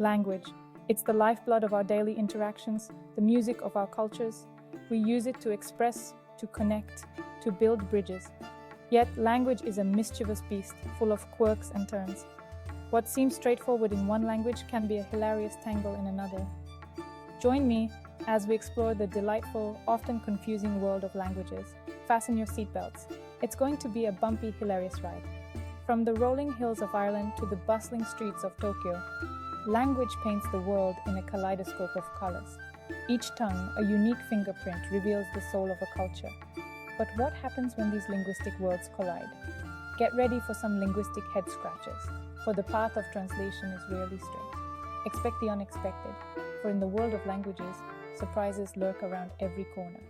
Language. It's the lifeblood of our daily interactions, the music of our cultures. We use it to express, to connect, to build bridges. Yet, language is a mischievous beast, full of quirks and turns. What seems straightforward in one language can be a hilarious tangle in another. Join me as we explore the delightful, often confusing world of languages. Fasten your seatbelts. It's going to be a bumpy, hilarious ride. From the rolling hills of Ireland to the bustling streets of Tokyo, language paints the world in a kaleidoscope of colors. Each tongue, a unique fingerprint, reveals the soul of a culture. But what happens when these linguistic worlds collide? Get ready for some linguistic head scratches, for the path of translation is rarely straight. Expect the unexpected, for in the world of languages, surprises lurk around every corner.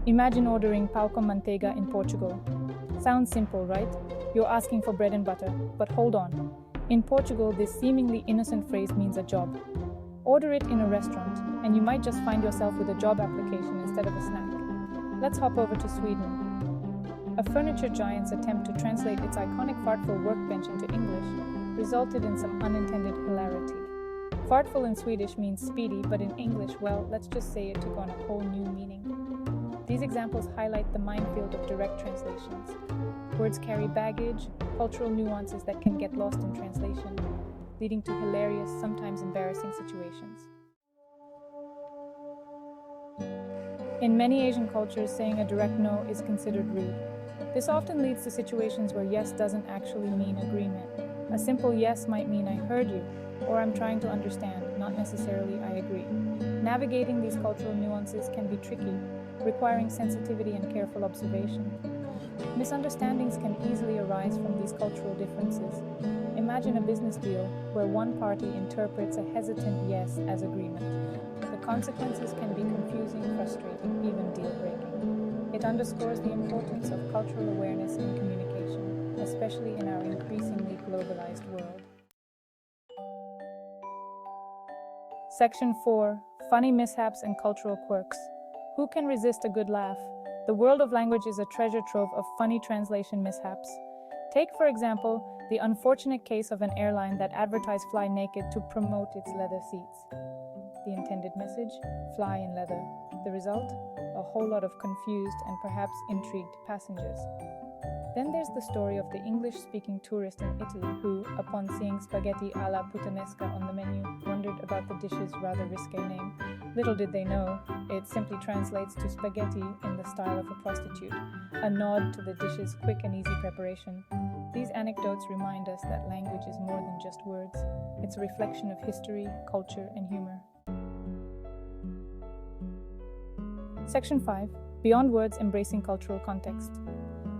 Imagine ordering pão com manteiga in Portugal. Sounds simple, right? You're asking for bread and butter, but hold on. In Portugal, this seemingly innocent phrase means a job. Order it in a restaurant, and you might just find yourself with a job application instead of a snack. Let's hop over to Sweden. A furniture giant's attempt to translate its iconic fartful workbench into English resulted in some unintended hilarity. Fartful in Swedish means speedy, but in English, well, let's just say it took on a whole new meaning. These examples highlight the minefield of direct translations. Words carry baggage, cultural nuances that can get lost in translation, leading to hilarious, sometimes embarrassing situations. In many Asian cultures, saying a direct no is considered rude. This often leads to situations where yes doesn't actually mean agreement. A simple yes might mean I heard you, or I'm trying to understand, not necessarily I agree. Navigating these cultural nuances can be tricky, requiring sensitivity and careful observation. Misunderstandings can easily arise from these cultural differences. Imagine a business deal where one party interprets a hesitant yes as agreement. The consequences can be confusing, frustrating, even deal-breaking. It underscores the importance of cultural awareness in communication, especially in our increasingly globalized world. Section 4. Funny mishaps and cultural quirks. Who can resist a good laugh? The world of language is a treasure trove of funny translation mishaps. Take, for example, the unfortunate case of an airline that advertised fly naked to promote its leather seats. The intended message? Fly in leather. The result? A whole lot of confused and perhaps intrigued passengers. Then there's the story of the English-speaking tourist in Italy who, upon seeing spaghetti alla puttanesca on the menu, wondered about the dish's rather risque name. Little did they know, it simply translates to spaghetti in the style of a prostitute, a nod to the dish's quick and easy preparation. These anecdotes remind us that language is more than just words. It's a reflection of history, culture, and humor. Section 5. Beyond words, embracing cultural context.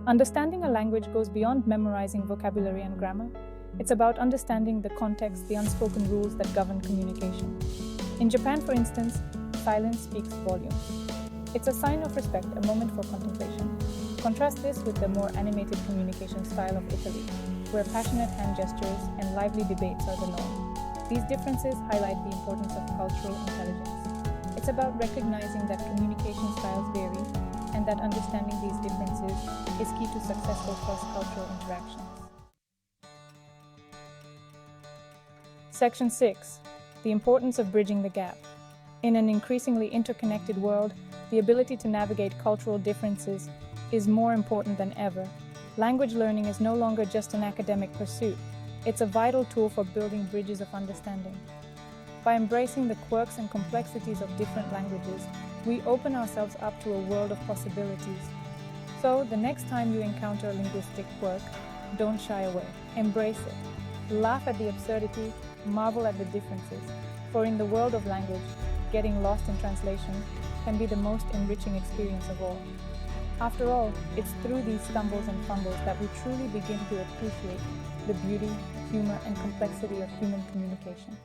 Understanding a language goes beyond memorizing vocabulary and grammar. It's about understanding the context, the unspoken rules that govern communication. In Japan, for instance, silence speaks volumes. It's a sign of respect, a moment for contemplation. Contrast this with the more animated communication style of Italy, where passionate hand gestures and lively debates are the norm. These differences highlight the importance of cultural intelligence. It's about recognizing that communication styles vary, and that understanding these differences is key to successful cross-cultural interactions. Section 6. The importance of bridging the gap. In an increasingly interconnected world, the ability to navigate cultural differences is more important than ever. Language learning is no longer just an academic pursuit. It's a vital tool for building bridges of understanding. By embracing the quirks and complexities of different languages, we open ourselves up to a world of possibilities. So, the next time you encounter a linguistic quirk, don't shy away. Embrace it. Laugh at the absurdity, marvel at the differences. For in the world of language, getting lost in translation can be the most enriching experience of all. After all, it's through these stumbles and fumbles that we truly begin to appreciate the beauty, humor, and complexity of human communication.